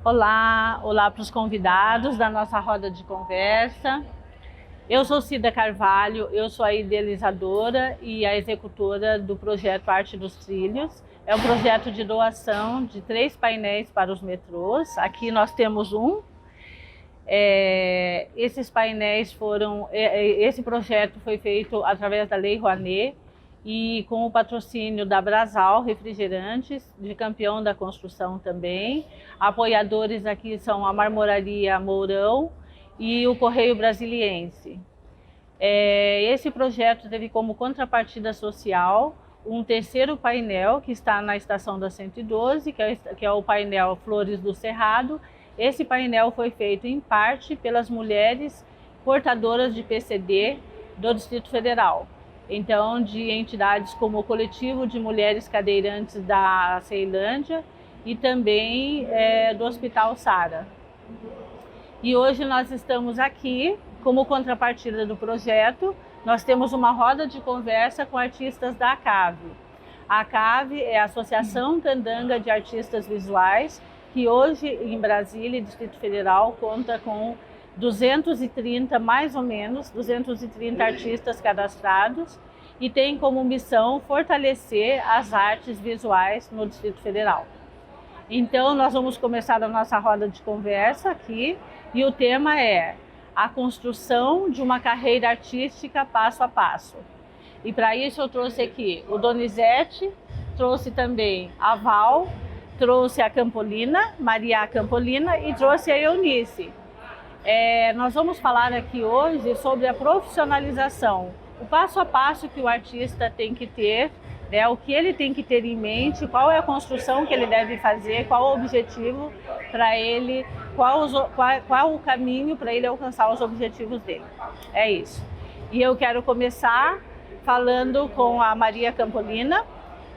Olá, olá para os convidados da nossa roda de conversa. Eu sou Cida Carvalho, eu sou a idealizadora e a executora do projeto Arte dos Trilhos. É um projeto de doação de 3 painéis para os metrôs. Aqui nós temos um. Esses painéis foram... Esse projeto foi feito através da Lei Rouanet e com o patrocínio da Brasal Refrigerantes, de Campeão da Construção também. Apoiadores aqui são a Marmoraria Mourão e o Correio Brasiliense. Esse projeto teve como contrapartida social um terceiro painel que está na Estação da 112, que é o painel Flores do Cerrado. Esse painel foi feito em parte pelas mulheres portadoras de PCD do Distrito Federal. Então, de entidades como o Coletivo de Mulheres Cadeirantes da Ceilândia e também do Hospital Sara. E hoje nós estamos aqui, como contrapartida do projeto, nós temos uma roda de conversa com artistas da ACAV. A ACAV é a Associação Candanga de Artistas Visuais, que hoje em Brasília, Distrito Federal, conta com 230, mais ou menos, 230 artistas cadastrados e tem como missão fortalecer as artes visuais no Distrito Federal. Então, nós vamos começar a nossa roda de conversa aqui e o tema é a construção de uma carreira artística passo a passo. E para isso eu trouxe aqui o Donizete, trouxe também a Val, trouxe a Campolina, Maria Campolina e trouxe a Eunice. Nós vamos falar aqui hoje sobre a profissionalização, o passo a passo que o artista tem que ter, né, o que ele tem que ter em mente, qual é a construção que ele deve fazer, qual o objetivo para ele, qual o caminho para ele alcançar os objetivos dele. É isso. E eu quero começar falando com a Maria Campolina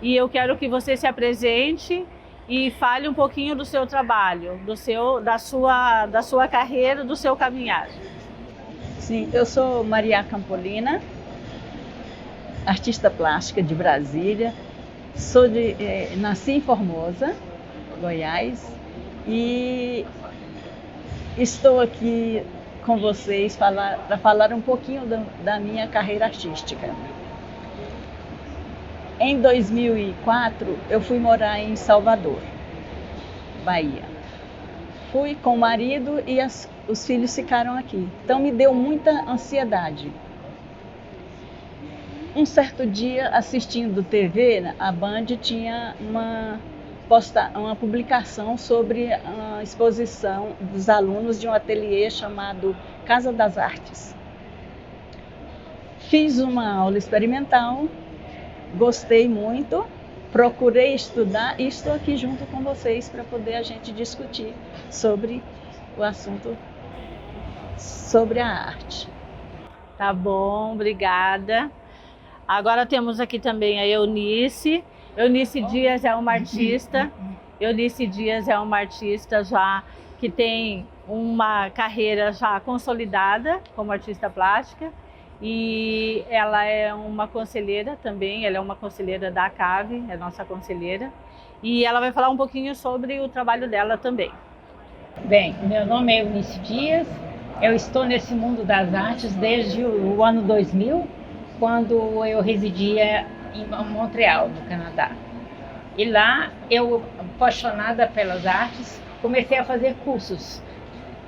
e eu quero que você se apresente e fale um pouquinho do seu trabalho, da sua carreira, do seu caminhar. Sim, eu sou Maria Campolina, artista plástica de Brasília. Nasci em Formosa, Goiás, e estou aqui com vocês para falar um pouquinho da minha carreira artística. Em 2004, eu fui morar em Salvador, Bahia. Fui com o marido e os filhos ficaram aqui. Então me deu muita ansiedade. Um certo dia, assistindo TV, a Band tinha uma publicação sobre a exposição dos alunos de um ateliê chamado Casa das Artes. Fiz uma aula experimental. Gostei muito, procurei estudar e estou aqui junto com vocês para poder a gente discutir sobre o assunto, sobre a arte. Tá bom, obrigada. Agora temos aqui também a Eunice. Eunice Dias é uma artista. Eunice Dias é uma artista já que tem uma carreira já consolidada como artista plástica. E ela é uma conselheira também, ela é uma conselheira da ACAV, é nossa conselheira. E ela vai falar um pouquinho sobre o trabalho dela também. Bem, meu nome é Eunice Dias, eu estou nesse mundo das artes desde o ano 2000, quando eu residia em Montreal, no Canadá. E lá, eu, apaixonada pelas artes, comecei a fazer cursos.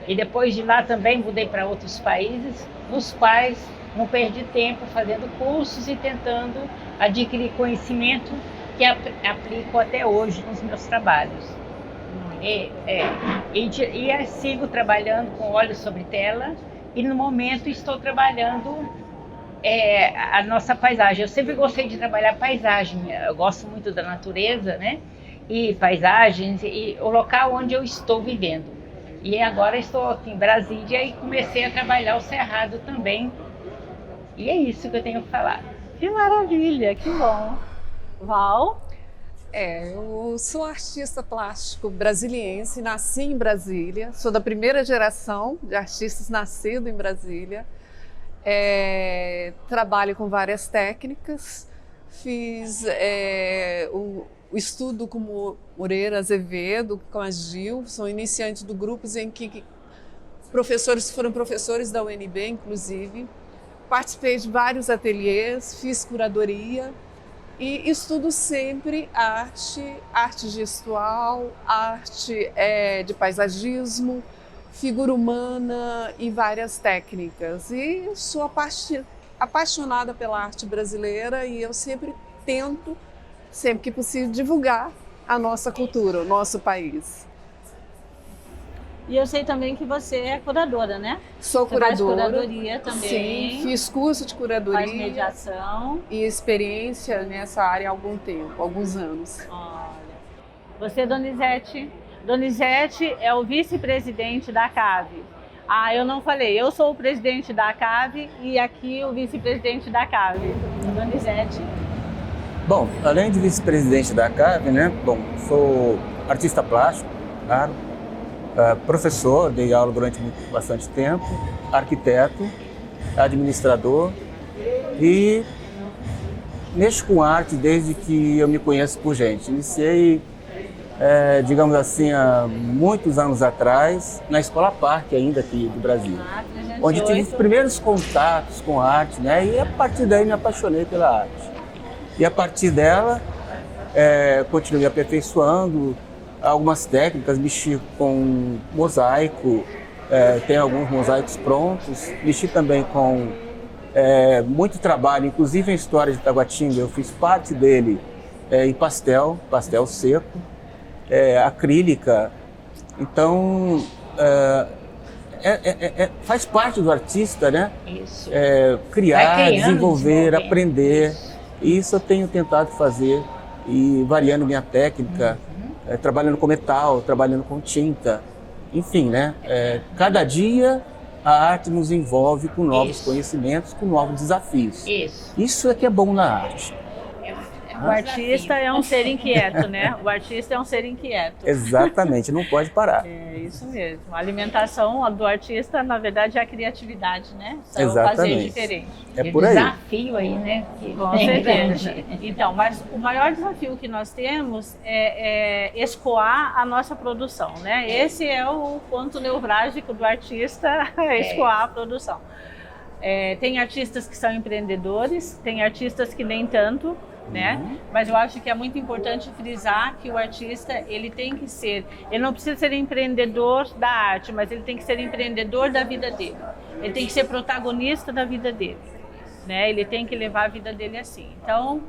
E depois de lá também mudei para outros países, nos quais não perdi tempo fazendo cursos e tentando adquirir conhecimento que aplico até hoje nos meus trabalhos. E sigo trabalhando com óleo sobre tela e no momento estou trabalhando a nossa paisagem. Eu sempre gostei de trabalhar paisagem, eu gosto muito da natureza, né? E paisagens e o local onde eu estou vivendo. E agora estou aqui em Brasília e comecei a trabalhar o Cerrado também. E é isso que eu tenho que falar. Que maravilha, que bom. Val? Eu sou artista plástico brasiliense, nasci em Brasília, sou da primeira geração de artistas nascidos em Brasília. Trabalho com várias técnicas, fiz o estudo com Moreira Azevedo, com a Gil, são iniciantes do grupo em que professores foram professores da UNB, inclusive. Participei de vários ateliês, fiz curadoria e estudo sempre arte gestual, arte de paisagismo, figura humana e várias técnicas. E sou apaixonada pela arte brasileira e eu sempre tento, sempre que possível, divulgar a nossa cultura, o nosso país. E eu sei também que você é curadora, né? Sou curadora. Você faz curadoria também. Sim, fiz curso de curadoria. Faz mediação. E experiência nessa área há algum tempo, alguns anos. Olha, você, Donizete. Donizete é o vice-presidente da CAVE. Ah, eu não falei, eu sou o presidente da CAVE e aqui o vice-presidente da CAVE, Donizete. Bom, além de vice-presidente da CAVE, né? Bom, sou artista plástico, claro, professor, dei aula durante bastante tempo, arquiteto, administrador e mexo com arte desde que eu me conheço por gente. Iniciei, digamos assim, há muitos anos atrás, na Escola Parque ainda aqui do Brasil, onde tive os primeiros contatos com a arte, né? E a partir daí me apaixonei pela arte. E a partir dela, continuei aperfeiçoando algumas técnicas, mexi com mosaico, tenho alguns mosaicos prontos, mexi também com muito trabalho, inclusive em História de Taguatinga, eu fiz parte dele em pastel seco, acrílica. Então, faz parte do artista, né? Isso. Criar, desenvolver, aprender. Isso eu tenho tentado fazer e variando minha técnica, trabalhando com metal, trabalhando com tinta, enfim, né? Cada dia a arte nos envolve com novos conhecimentos, com novos desafios. Isso é que é bom na arte. O artista é um ser inquieto, né? O artista é um ser inquieto. Exatamente, não pode parar. É isso mesmo. A alimentação do artista, na verdade, é a criatividade, né? Exatamente. Fazer diferente. É por aí. Desafio aí, né? Com certeza. Então, mas o maior desafio que nós temos é escoar a nossa produção, né? Esse é o ponto nevrálgico do artista, escoar a produção. Tem artistas que são empreendedores, tem artistas que nem tanto, né? Mas eu acho que é muito importante frisar que o artista, ele não precisa ser empreendedor da arte, mas ele tem que ser empreendedor da vida dele. Ele tem que ser protagonista da vida dele, né? Ele tem que levar a vida dele assim. Então,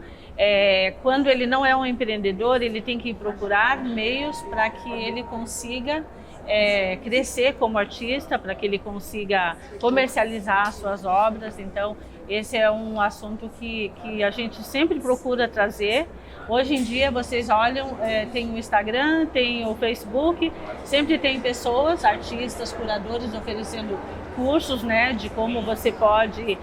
quando ele não é um empreendedor, ele tem que procurar meios para que ele consiga crescer como artista, para que ele consiga comercializar suas obras. Então, esse é um assunto que a gente sempre procura trazer. Hoje em dia, vocês olham, tem o Instagram, tem o Facebook, sempre tem pessoas, artistas, curadores oferecendo cursos, né, de como você pode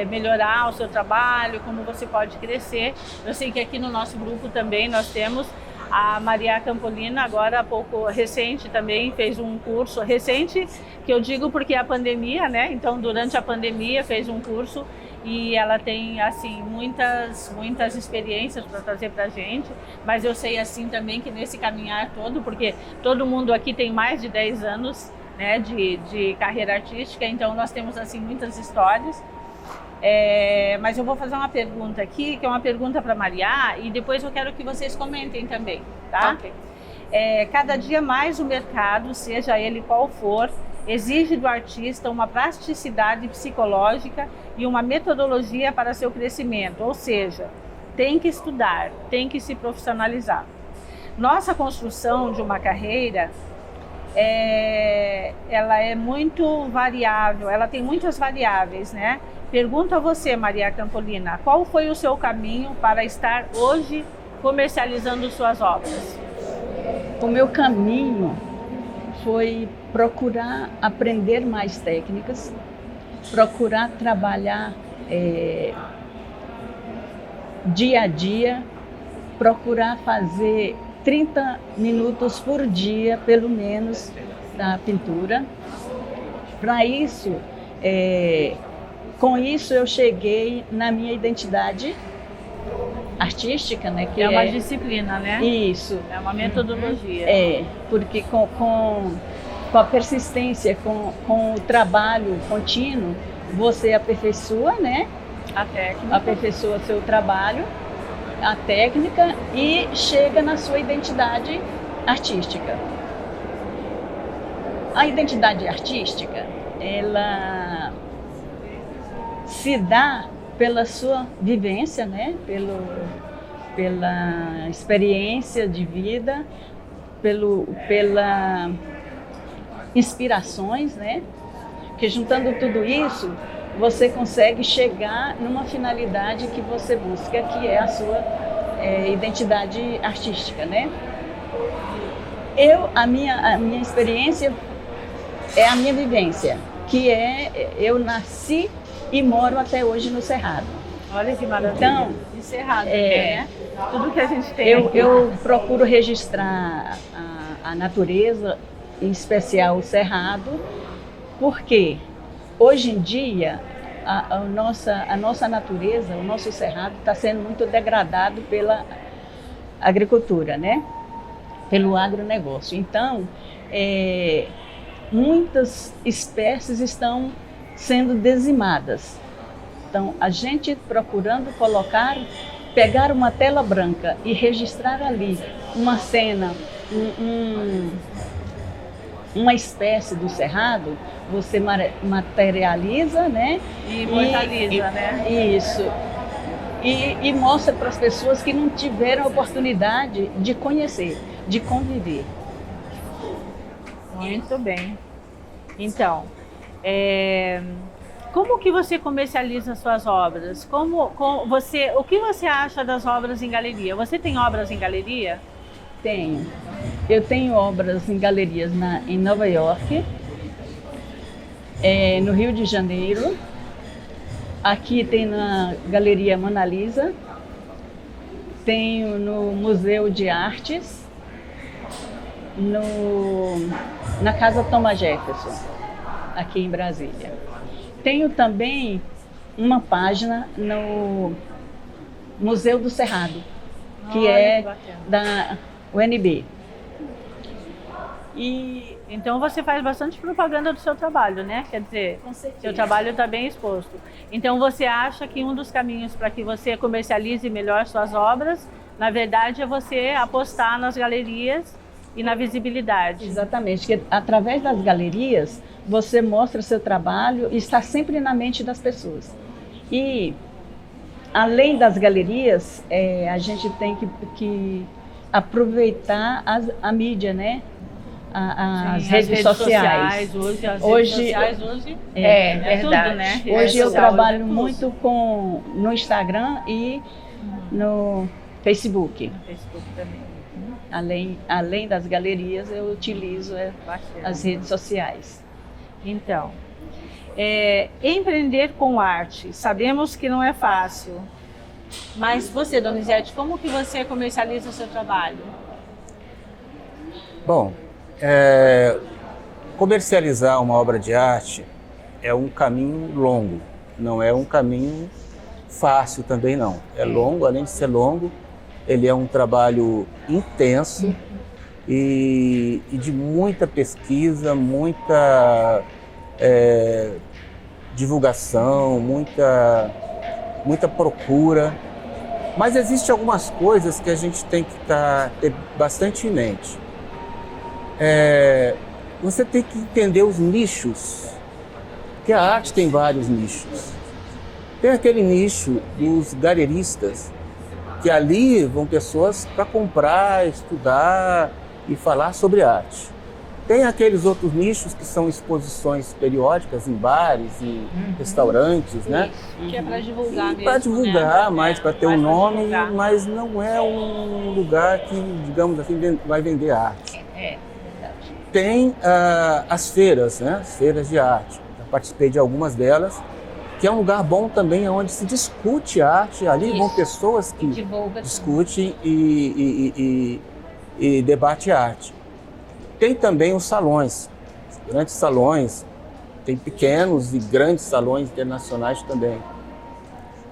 melhorar o seu trabalho, como você pode crescer. Eu sei que aqui no nosso grupo também nós temos a Maria Campolina, agora há pouco recente também fez um curso, recente que eu digo porque é a pandemia, né? Então durante a pandemia fez um curso e ela tem assim muitas experiências para trazer para a gente, mas eu sei assim também que nesse caminhar todo, porque todo mundo aqui tem mais de 10 anos, né, de carreira artística, então nós temos assim muitas histórias. Mas eu vou fazer uma pergunta aqui, que é uma pergunta para Maria, e depois eu quero que vocês comentem também, tá? Okay. Cada dia mais o mercado, seja ele qual for, exige do artista uma plasticidade psicológica e uma metodologia para seu crescimento, ou seja, tem que estudar, tem que se profissionalizar. Nossa construção de uma carreira, ela é muito variável, ela tem muitas variáveis, né? Pergunto a você, Maria Campolina, qual foi o seu caminho para estar hoje comercializando suas obras? O meu caminho foi procurar aprender mais técnicas, procurar trabalhar dia a dia, procurar fazer 30 minutos por dia, pelo menos, da pintura. Para isso, com isso eu cheguei na minha identidade artística, né? Que é uma disciplina, né? Isso. É uma metodologia. Porque com a persistência, com o trabalho contínuo, você aperfeiçoa, né? A técnica. Aperfeiçoa seu trabalho, a técnica e chega na sua identidade artística. A identidade artística, ela se dá pela sua vivência, né? Pela experiência de vida, pela inspirações, né? Que juntando tudo isso, você consegue chegar numa finalidade que você busca, que é a sua identidade artística, né? A minha experiência é a minha vivência, que eu nasci e moro até hoje no Cerrado. Olha que maravilha. Então, de Cerrado, né? Tudo que a gente tem. Eu procuro registrar a natureza, em especial o Cerrado, porque hoje em dia a nossa natureza, o nosso Cerrado está sendo muito degradado pela agricultura, né? Pelo agronegócio. Então, muitas espécies estão sendo dizimadas. Então, a gente procurando pegar uma tela branca e registrar ali uma cena, uma espécie do Cerrado, você materializa, né? E imortaliza, né? Isso. E mostra para as pessoas que não tiveram a oportunidade de conhecer, de conviver. Muito bem. Então, como que você comercializa suas obras? O que você acha das obras em galeria? Você tem obras em galeria? Tenho. Eu tenho obras em galerias em Nova York, no Rio de Janeiro, aqui tem na Galeria Mona Lisa, tenho no Museu de Artes, na Casa Thomas Jefferson, aqui em Brasília. Tenho também uma página no Museu do Cerrado, que da UNB. Então você faz bastante propaganda do seu trabalho, né? Quer dizer, seu trabalho está bem exposto. Então você acha que um dos caminhos para que você comercialize melhor suas obras, na verdade, é você apostar nas galerias e na visibilidade. Exatamente, que através das galerias você mostra seu trabalho e está sempre na mente das pessoas. E além das galerias, a gente tem que aproveitar a mídia, né? As redes sociais. Hoje, as redes sociais hoje verdade. tudo, né? Hoje eu trabalho muito no Instagram e no Facebook. No Facebook também. Além das galerias, eu utilizo as redes sociais. Então, empreender com arte, sabemos que não é fácil. Mas você, Donizete, como que você comercializa o seu trabalho? Bom, comercializar uma obra de arte é um caminho longo, não é um caminho fácil também não. É longo, além de ser longo, ele é um trabalho intenso e de muita pesquisa, muita divulgação, muita procura. Mas existem algumas coisas que a gente tem que ter bastante em mente. Você tem que entender os nichos, porque a arte tem vários nichos. Tem aquele nicho dos galeristas, que ali vão pessoas para comprar, estudar e falar sobre arte. Tem aqueles outros nichos que são exposições periódicas em bares, em restaurantes, né? Que é para divulgar mesmo. Para divulgar, né? mais para ter um nome, mas não é um lugar que, digamos assim, vai vender arte. Tem as feiras, né? As feiras de arte. Eu participei de algumas delas, que é um lugar bom também, onde se discute arte. Ali vão pessoas que discutem e debatem arte. Tem também os salões, grandes salões, tem pequenos e grandes salões internacionais também.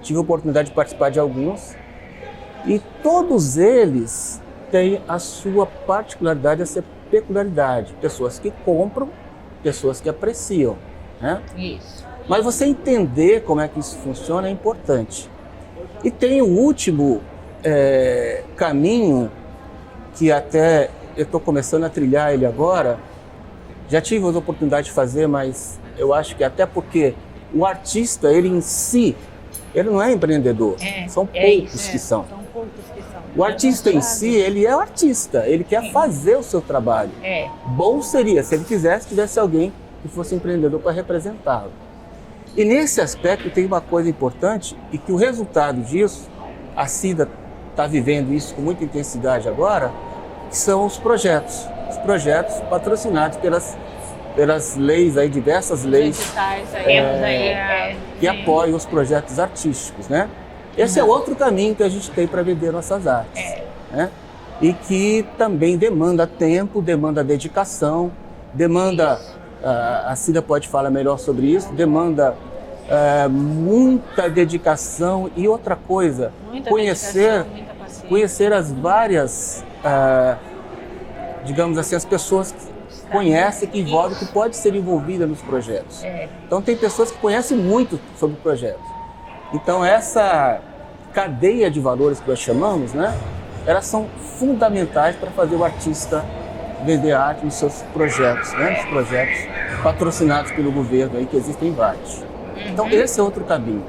Tive a oportunidade de participar de alguns E todos eles têm a sua particularidade, a sua peculiaridade. Pessoas que compram, pessoas que apreciam, né? Isso. Mas você entender como é que isso funciona é importante. E tem o último caminho, que até eu estou começando a trilhar ele agora. Já tive as oportunidades de fazer, mas eu acho que até porque o artista, ele em si, ele não é empreendedor. São poucos que são. São poucos que são. O artista em si, ele é o artista, ele quer fazer o seu trabalho. Bom seria se ele tivesse alguém que fosse empreendedor para representá-lo. E nesse aspecto tem uma coisa importante, e que o resultado disso, a Cida está vivendo isso com muita intensidade agora, que são os projetos patrocinados pelas leis, aí, diversas leis que apoiam os projetos artísticos, né? Esse é outro caminho que a gente tem para vender nossas artes, né? E que também demanda tempo, demanda dedicação, demanda, a Cida pode falar melhor sobre isso, demanda muita dedicação e outra coisa, conhecer as várias, digamos assim, as pessoas que conhecem, que envolvem, que pode ser envolvida nos projetos. Então tem pessoas que conhecem muito sobre o projeto. Então essa cadeia de valores que nós chamamos, né, elas são fundamentais para fazer o artista vender arte nos seus projetos, né, nos projetos patrocinados pelo governo, aí, que existem vários. Então esse é outro caminho.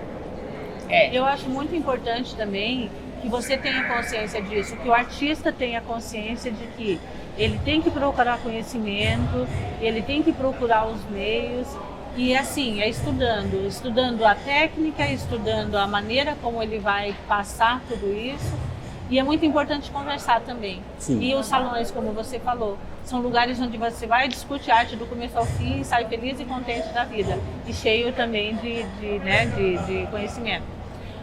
Eu acho muito importante também que você tenha consciência disso, que o artista tenha consciência de que ele tem que procurar conhecimento, ele tem que procurar os meios, e assim, estudando a técnica, estudando a maneira como ele vai passar tudo isso. E é muito importante conversar também. Sim. E os salões, como você falou, são lugares onde você vai discutir arte do começo ao fim e sai feliz e contente da vida. E cheio também de conhecimento.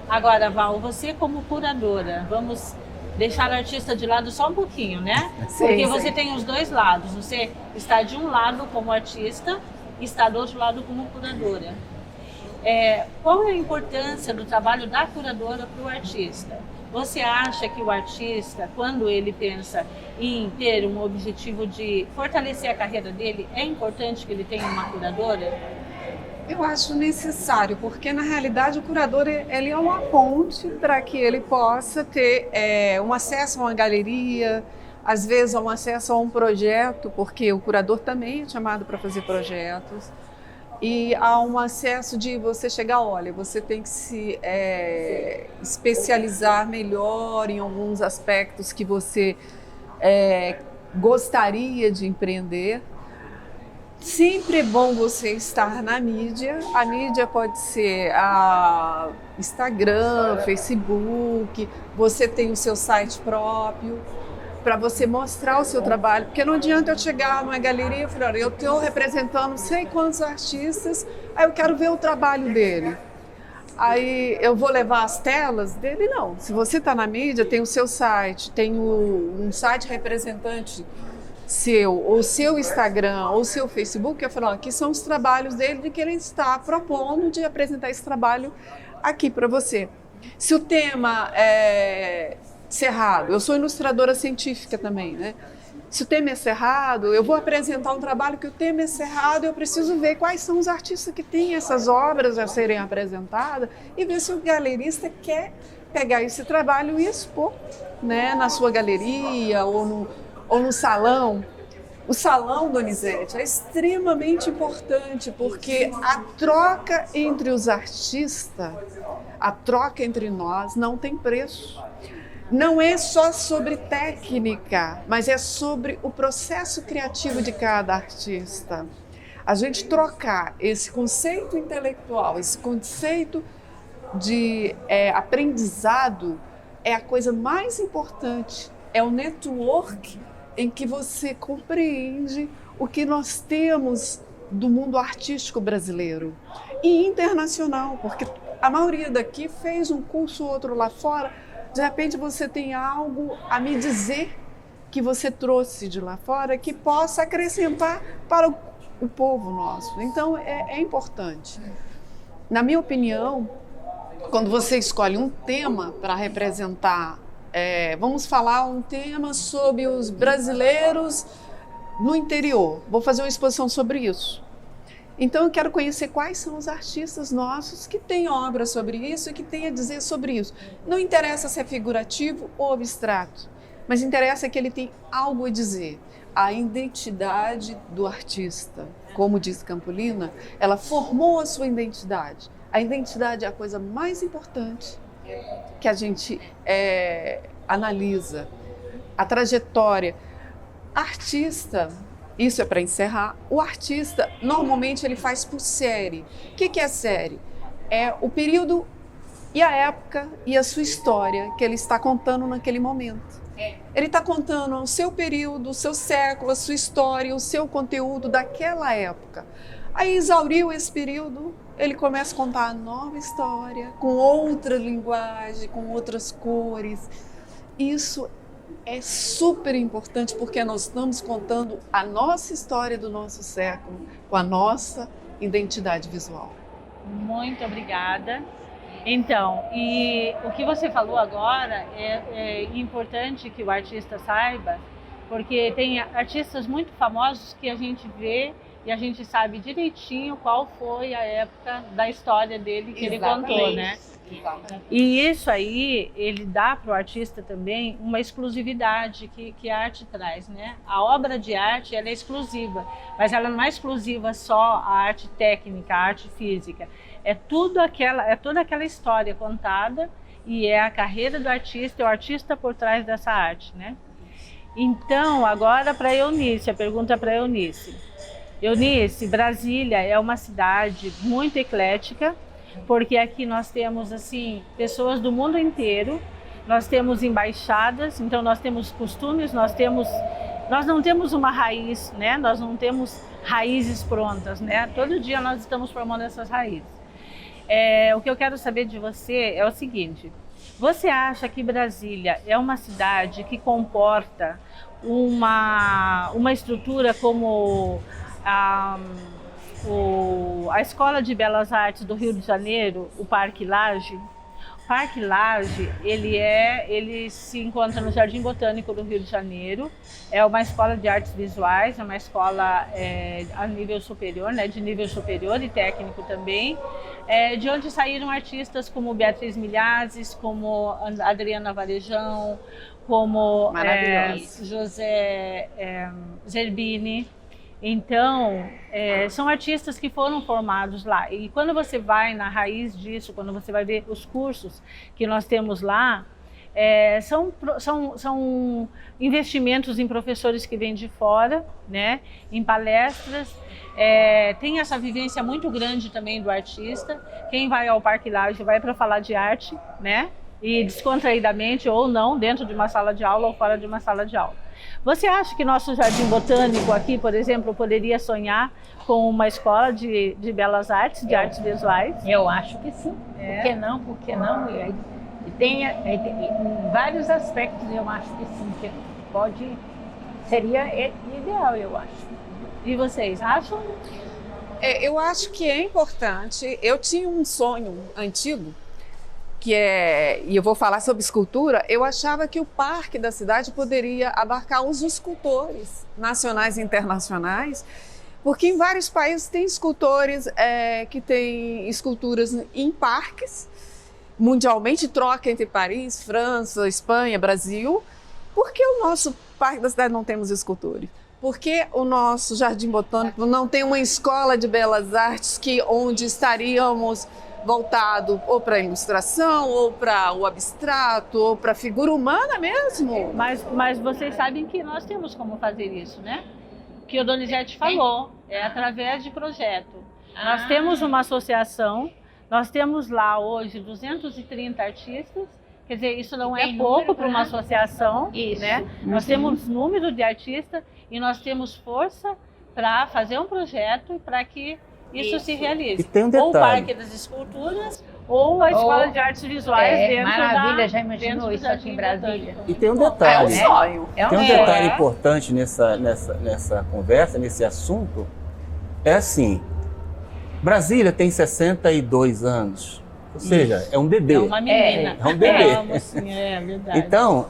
Agora, Val, você como curadora, vamos deixar o artista de lado só um pouquinho, né? Sim, porque você tem os dois lados. Você está de um lado como artista e está do outro lado como curadora. Qual é a importância do trabalho da curadora para o artista? Você acha que o artista, quando ele pensa em ter um objetivo de fortalecer a carreira dele, é importante que ele tenha uma curadora? Eu acho necessário, porque na realidade o curador ele é uma ponte para que ele possa ter um acesso a uma galeria, às vezes um acesso a um projeto, porque o curador também é chamado para fazer projetos. E há um acesso de você chegar, olha, você tem que se especializar melhor em alguns aspectos que você gostaria de empreender. Sempre é bom você estar na mídia. A mídia pode ser Instagram, Facebook, você tem o seu site próprio, para você mostrar o seu trabalho, porque não adianta eu chegar numa galeria e falar, olha, eu estou representando não sei quantos artistas, aí eu quero ver o trabalho dele. Aí eu vou levar as telas dele? Não. Se você está na mídia, tem o seu site, tem um site representante seu, ou seu Instagram, ou seu Facebook, eu falo, aqui são os trabalhos dele, de que ele está propondo de apresentar esse trabalho aqui para você. Se o tema é cerrado, eu sou ilustradora científica também, né? Se o tema é cerrado, eu vou apresentar um trabalho que o tema é cerrado, eu preciso ver quais são os artistas que têm essas obras a serem apresentadas e ver se o galerista quer pegar esse trabalho e expor, né, na sua galeria ou no salão. O salão, Donizete, é extremamente importante porque a troca entre os artistas, a troca entre nós não tem preço. Não é só sobre técnica, mas é sobre o processo criativo de cada artista. A gente trocar esse conceito intelectual, esse conceito de aprendizado é a coisa mais importante. É o network em que você compreende o que nós temos do mundo artístico brasileiro e internacional, porque a maioria daqui fez um curso ou outro lá fora. De repente você tem algo a me dizer que você trouxe de lá fora que possa acrescentar para o povo nosso. Então é importante. Na minha opinião, quando você escolhe um tema para representar vamos falar um tema sobre os brasileiros no interior. Vou fazer uma exposição sobre isso. Então eu quero conhecer quais são os artistas nossos que têm obras sobre isso e que têm a dizer sobre isso. Não interessa se é figurativo ou abstrato, mas interessa que ele tem algo a dizer. A identidade do artista, como diz Campolina, ela formou a sua identidade. A identidade é a coisa mais importante que a gente analisa. A trajetória. Artista, isso é para encerrar, o artista normalmente ele faz por série. O que é série? É o período e a época e a sua história que ele está contando naquele momento. Ele está contando o seu período, o seu século, a sua história, o seu conteúdo daquela época. Aí exauriu esse período, ele começa a contar a nova história, com outra linguagem, com outras cores. Isso é super importante porque nós estamos contando a nossa história do nosso século com a nossa identidade visual. Muito obrigada. Então, e o que você falou agora é importante que o artista saiba, porque tem artistas muito famosos que a gente vê e a gente sabe direitinho qual foi a época da história dele que Exatamente. Ele contou, né? Exatamente. E isso aí, ele dá para o artista também uma exclusividade que a arte traz, né? A obra de arte, ela é exclusiva, mas ela não é exclusiva só a arte técnica, a arte física. É toda aquela história contada e é a carreira do artista, é o artista por trás dessa arte, né? Então, agora para Eunice, a pergunta para Eunice. Eunice, Brasília é uma cidade muito eclética, porque aqui nós temos assim pessoas do mundo inteiro, nós temos embaixadas, então nós temos costumes, nós não temos uma raiz, né? Nós não temos raízes prontas, né? Todo dia nós estamos formando essas raízes. O que eu quero saber de você é o seguinte: você acha que Brasília é uma cidade que comporta uma estrutura como a Escola de Belas Artes do Rio de Janeiro, o Parque Lage? O Parque Lage, ele se encontra no Jardim Botânico do Rio de Janeiro. É uma escola de artes visuais, é uma escola a nível superior, né, de nível superior e técnico também, de onde saíram artistas como Beatriz Milhazes, como Adriana Varejão, como José Zerbini. Então, são artistas que foram formados lá. E quando você vai na raiz disso, quando você vai ver os cursos que nós temos lá, são investimentos em professores que vêm de fora, né, em palestras. Tem essa vivência muito grande também do artista. Quem vai ao Parque Lage vai para falar de arte, né, e descontraídamente ou não, dentro de uma sala de aula ou fora de uma sala de aula. Você acha que nosso Jardim Botânico aqui, por exemplo, poderia sonhar com uma escola de belas artes, de artes visuais? Eu acho que sim. Por que não? Por que não? E tem em vários aspectos, eu acho que sim, que seria ideal, eu acho. E vocês acham? Eu acho que é importante. Eu tinha um sonho antigo, e eu vou falar sobre escultura. Eu achava que o parque da cidade poderia abarcar os escultores nacionais e internacionais, porque em vários países tem escultores que têm esculturas em parques, mundialmente, troca entre Paris, França, Espanha, Brasil. Por que o nosso parque da cidade não temos escultores? Por que o nosso Jardim Botânico não tem uma escola de belas artes onde estaríamos voltado ou para a ilustração, ou para o abstrato, ou para a figura humana mesmo? Mas vocês sabem que nós temos como fazer isso, né? Que o Donizete falou, é através de projeto. Nós temos uma associação, nós temos lá hoje 230 artistas, quer dizer, isso não é pouco para uma associação, né? Nós temos número de artistas e nós temos força para fazer um projeto para que isso se realize. E tem um detalhe. Ou o Parque das Esculturas, ou a Escola de Artes Visuais dentro maravilha, já imaginou isso aqui em Brasília? E tem um detalhe. É um sonho. Tem um detalhe importante nessa conversa, nesse assunto. É assim, Brasília tem 62 anos. Ou seja, é um bebê. É uma menina. É um bebê. É uma mocinha, é verdade. Então,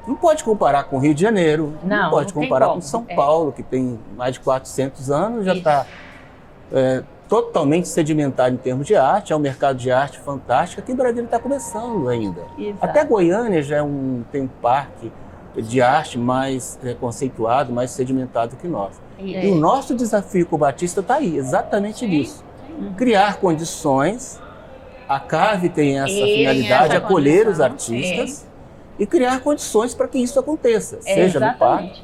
não pode comparar com o Rio de Janeiro, não pode não tem comparar como. com São Paulo, que tem mais de 400 anos, já está totalmente sedimentado em termos de arte, é um mercado de arte fantástico, aqui em Brasília está começando ainda. Exato. Até Goiânia já tem um parque de arte mais conceituado, mais sedimentado que nós. E o nosso desafio com o Batista está aí, exatamente nisso. Criar condições, a CAV tem essa finalidade, acolher os artistas e criar condições para que isso aconteça, seja no parque,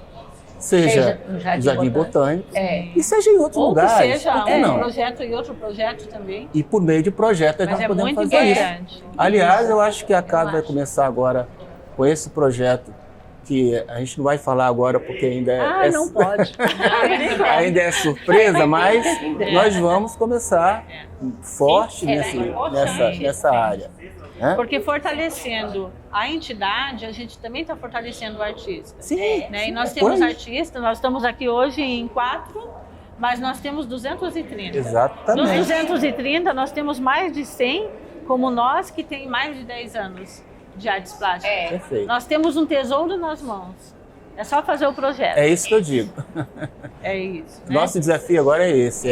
seja no Jardim Botânico e seja em outros lugares. Ou que seja por que um não? projeto e outro projeto também. E por meio de projetos nós podemos muito fazer importante. isso. Aliás, eu acho que a CAV vai começar agora com esse projeto, que a gente não vai falar agora porque ainda não pode. ainda é surpresa, mas nós vamos começar forte nessa área. Né? Porque fortalecendo a entidade, a gente também está fortalecendo o artista. Sim. Né? E nós temos artistas, nós estamos aqui hoje em 4, mas nós temos 230. Exatamente. Dos 230, nós temos mais de 100, como nós, que tem mais de 10 anos de artes plásticas. Perfeito. Nós temos um tesouro nas mãos. É só fazer o projeto. É isso que eu digo. É isso. Né? Nosso desafio agora é esse.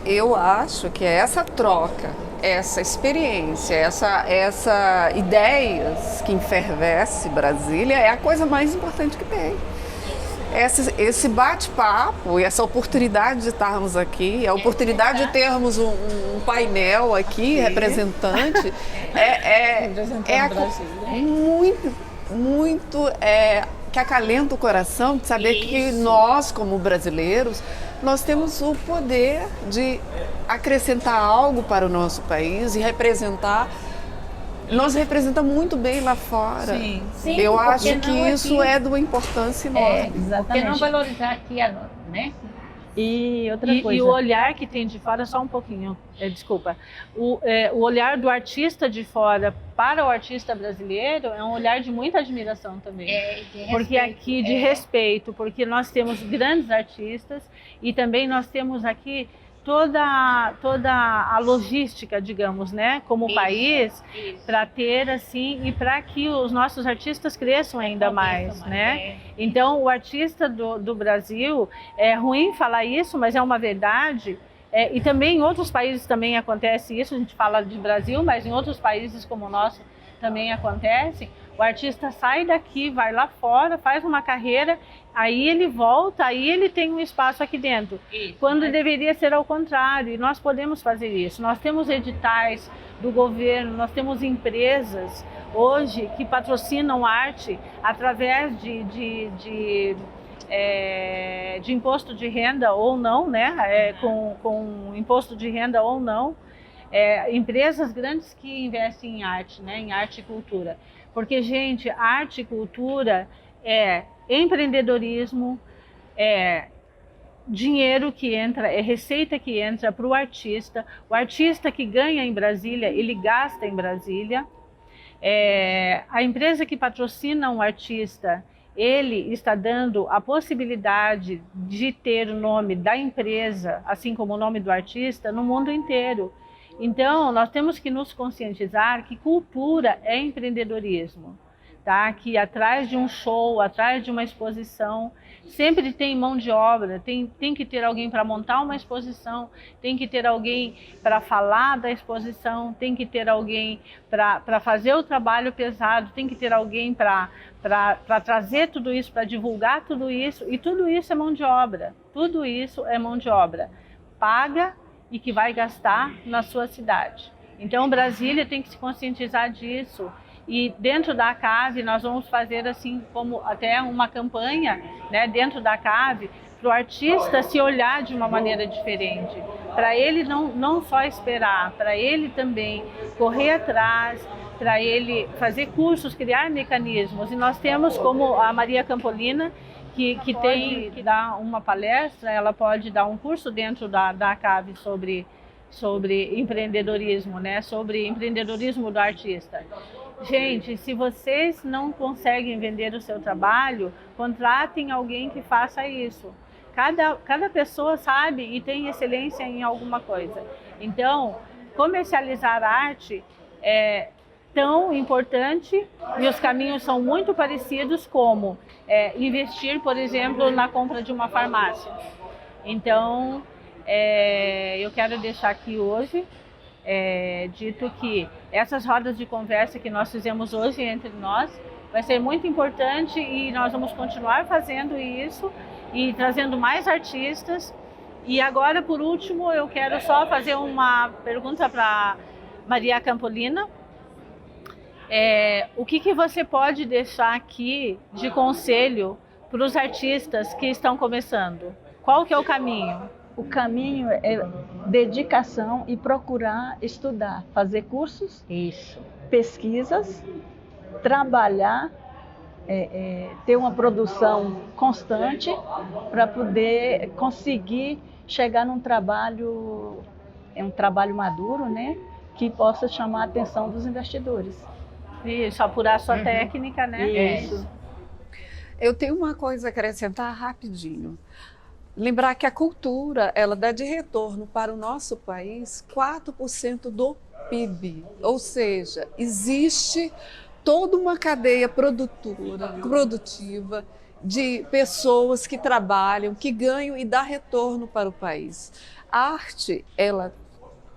Eu acho que essa troca, essa experiência, essa ideias que enfervesce Brasília é a coisa mais importante que tem. Esse bate-papo e essa oportunidade de estarmos aqui, a oportunidade de termos um painel aqui representante, muito que acalenta o coração de saber que nós, como brasileiros, nós temos o poder de acrescentar algo para o nosso país e nos representa muito bem lá fora. Sim, eu acho que isso aqui é de uma importância enorme. Por que não valorizar aqui, né? E outra coisa. E o olhar que tem de fora, só um pouquinho, desculpa. O olhar do artista de fora para o artista brasileiro é um olhar de muita admiração também. Porque aqui, de respeito, porque nós temos grandes artistas e também nós temos aqui toda a logística, digamos, né, como país, para ter assim e para que os nossos artistas cresçam ainda mais, né? Então, o artista do Brasil, é ruim falar isso, mas é uma verdade. E também em outros países também acontece isso. A gente fala de Brasil, mas em outros países como o nosso também acontece. O artista sai daqui, vai lá fora, faz uma carreira, aí ele volta, aí ele tem um espaço aqui dentro. Quando deveria ser ao contrário, e nós podemos fazer isso. Nós temos editais do governo, nós temos empresas hoje que patrocinam arte através de imposto de renda ou não, né? Com imposto de renda ou não. Empresas grandes que investem em arte, né? Em arte e cultura. Porque, gente, arte e cultura é empreendedorismo, é dinheiro que entra, é receita que entra para o artista que ganha em Brasília, ele gasta em Brasília. A empresa que patrocina um artista, ele está dando a possibilidade de ter o nome da empresa, assim como o nome do artista, no mundo inteiro. Então, nós temos que nos conscientizar que cultura é empreendedorismo, tá? Que atrás de um show, atrás de uma exposição, sempre tem mão de obra, tem que ter alguém para montar uma exposição, tem que ter alguém para falar da exposição, tem que ter alguém para fazer o trabalho pesado, tem que ter alguém para trazer tudo isso, para divulgar tudo isso, e tudo isso é mão de obra, tudo isso é mão de obra, paga e que vai gastar na sua cidade. Então, Brasília tem que se conscientizar disso. E dentro da CAV, nós vamos fazer assim como até uma campanha, né, dentro da CAV, para o artista se olhar de uma maneira diferente. Para ele não só esperar, para ele também correr atrás, para ele fazer cursos, criar mecanismos. E nós temos como a Maria Campolina, que tem que dar uma palestra, ela pode dar um curso dentro da CAV sobre empreendedorismo, né? Sobre empreendedorismo do artista. Gente, se vocês não conseguem vender o seu trabalho, contratem alguém que faça isso. Cada pessoa sabe e tem excelência em alguma coisa. Então, comercializar a arte é tão importante e os caminhos são muito parecidos como investir, por exemplo, na compra de uma farmácia. Então, eu quero deixar aqui hoje dito que essas rodas de conversa que nós fizemos hoje entre nós vai ser muito importante e nós vamos continuar fazendo isso e trazendo mais artistas. E agora, por último, eu quero só fazer uma pergunta para Maria Campolina. O que você pode deixar aqui de conselho para os artistas que estão começando? Qual que é o caminho? O caminho é dedicação e procurar estudar, fazer cursos, pesquisas, trabalhar, ter uma produção constante para poder conseguir chegar num trabalho, um trabalho maduro, né, que possa chamar a atenção dos investidores. Isso, apurar a sua técnica, né? Isso. Eu tenho uma coisa a acrescentar rapidinho. Lembrar que a cultura, ela dá de retorno para o nosso país 4% do PIB. Ou seja, existe toda uma cadeia produtiva de pessoas que trabalham, que ganham e dá retorno para o país. A arte, ela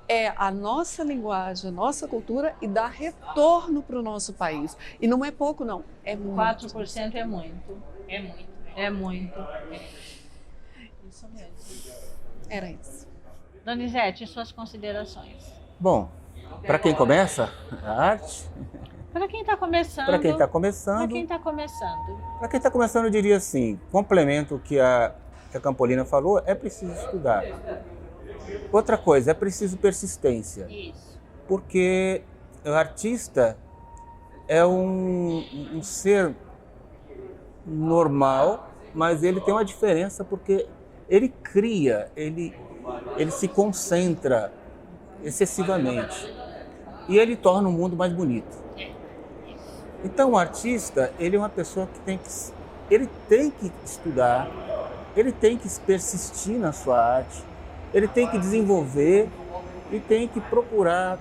é a nossa linguagem, a nossa cultura e dá retorno para o nosso país. E não é pouco, não. É muito. 4% é muito. É muito. É muito. Isso mesmo. Era isso. Donizete, suas considerações. Bom, para quem começa a arte, Para quem está começando. para quem está começando, Para quem está começando. para quem está começando, eu diria assim, complemento o que a Campolina falou, é preciso estudar. Outra coisa, é preciso persistência. Isso. Porque o artista é um ser normal, mas ele tem uma diferença porque ele cria, ele se concentra excessivamente e ele torna o mundo mais bonito. Então o artista, ele é uma pessoa que ele tem que estudar, ele tem que persistir na sua arte, ele tem que desenvolver e tem que procurar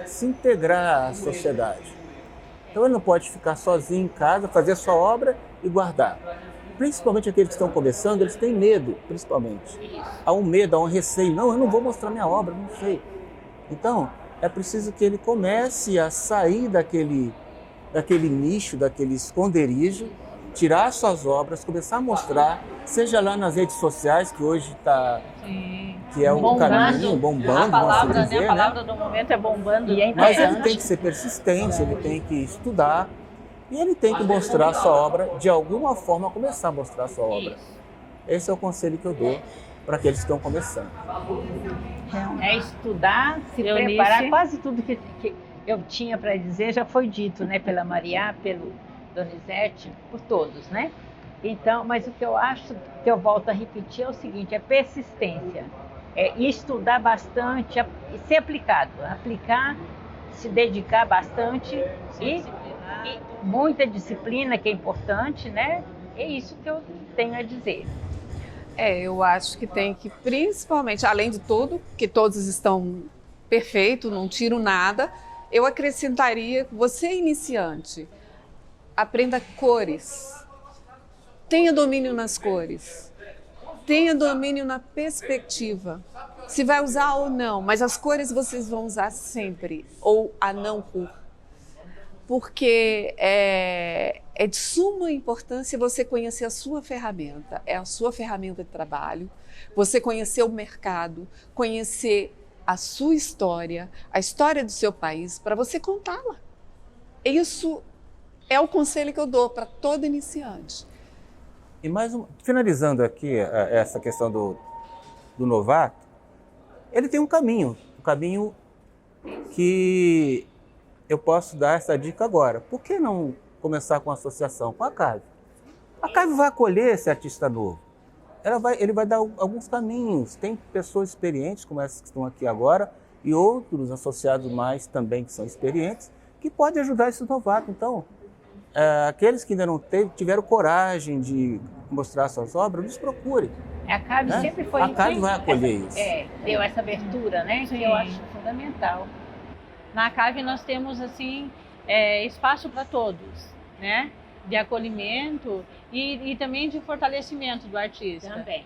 se integrar à sociedade. Então ele não pode ficar sozinho em casa, fazer a sua obra e guardar. Principalmente aqueles que estão começando, eles têm medo, principalmente. Há um medo, há um receio. Não, eu não vou mostrar minha obra, não sei. Então, é preciso que ele comece a sair daquele nicho, daquele esconderijo, tirar suas obras, começar a mostrar, seja lá nas redes sociais, que hoje está, que é um caminho, bombando, vamos dizer, a palavra do momento é bombando. E é mas ele importante. tem que ser persistente, ele tem que estudar e ele tem que mostrar a sua obra, de alguma forma começar a mostrar a sua obra. Esse é o conselho que eu dou para aqueles que estão começando. É estudar, se Eunice. preparar. Quase tudo que eu tinha para dizer já foi dito, né, pela Maria, pelo Donizete, por todos, né? Então, mas o que eu acho, que eu volto a repetir, é o seguinte, é persistência. É estudar bastante e ser aplicado. Aplicar, se dedicar bastante e muita disciplina, que é importante, né? É isso que eu tenho a dizer. Eu acho que tem que, principalmente, além de tudo, que todos estão perfeitos, não tiro nada, eu acrescentaria, você iniciante, aprenda cores, tenha domínio nas cores, tenha domínio na perspectiva, se vai usar ou não, mas as cores vocês vão usar sempre, ou a não cor, porque é de suma importância você conhecer a sua ferramenta, é a sua ferramenta de trabalho, você conhecer o mercado, conhecer a sua história, a história do seu país, para você contá-la. Isso é o conselho que eu dou para todo iniciante. E mais finalizando aqui essa questão do novato, ele tem um caminho que eu posso dar essa dica agora. Por que não começar com a associação, com a CAVE? A CAVE vai acolher esse artista novo. Ele vai dar alguns caminhos. Tem pessoas experientes, como essas que estão aqui agora, e outros associados mais também que são experientes, que podem ajudar esse novato. Então, aqueles que ainda não tiveram coragem de mostrar suas obras, nos procurem. A CAV né? sempre foi... A CAV vai acolher isso. Deu essa abertura, né? Sim. Que eu acho fundamental. Na CAV nós temos assim espaço para todos, né? De acolhimento e também de fortalecimento do artista. Também.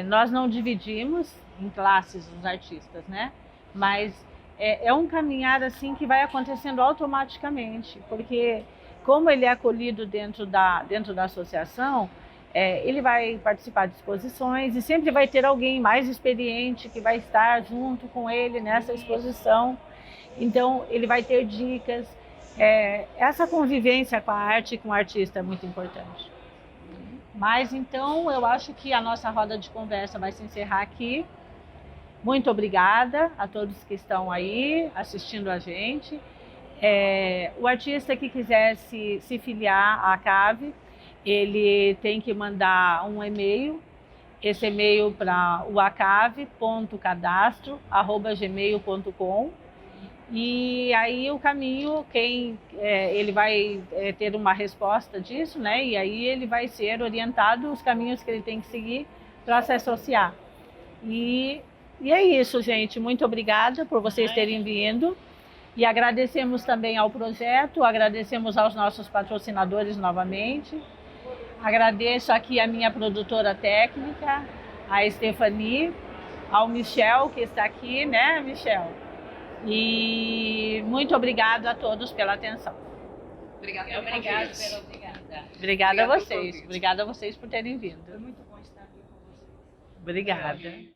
Nós não dividimos em classes os artistas, né? Mas é um caminhar assim que vai acontecendo automaticamente, porque como ele é acolhido dentro da associação, ele vai participar de exposições e sempre vai ter alguém mais experiente que vai estar junto com ele nessa exposição. Então, ele vai ter dicas. Essa convivência com a arte e com o artista é muito importante. Mas, então, eu acho que a nossa roda de conversa vai se encerrar aqui. Muito obrigada a todos que estão aí assistindo a gente. O artista que quiser se filiar à CAV, ele tem que mandar um e-mail. Esse e-mail para o acave.cadastro@gmail.com. E aí o caminho, ele vai ter uma resposta disso, né? E aí ele vai ser orientado os caminhos que ele tem que seguir para se associar. E é isso, gente. Muito obrigada por vocês terem vindo. E agradecemos também ao projeto, agradecemos aos nossos patrocinadores novamente. Agradeço aqui a minha produtora técnica, a Stephanie, ao Michel, que está aqui, né, Michel? E muito obrigado a todos pela atenção. Obrigada. Obrigada a vocês. Obrigada a vocês por terem vindo. Foi muito bom estar aqui com vocês. Obrigada.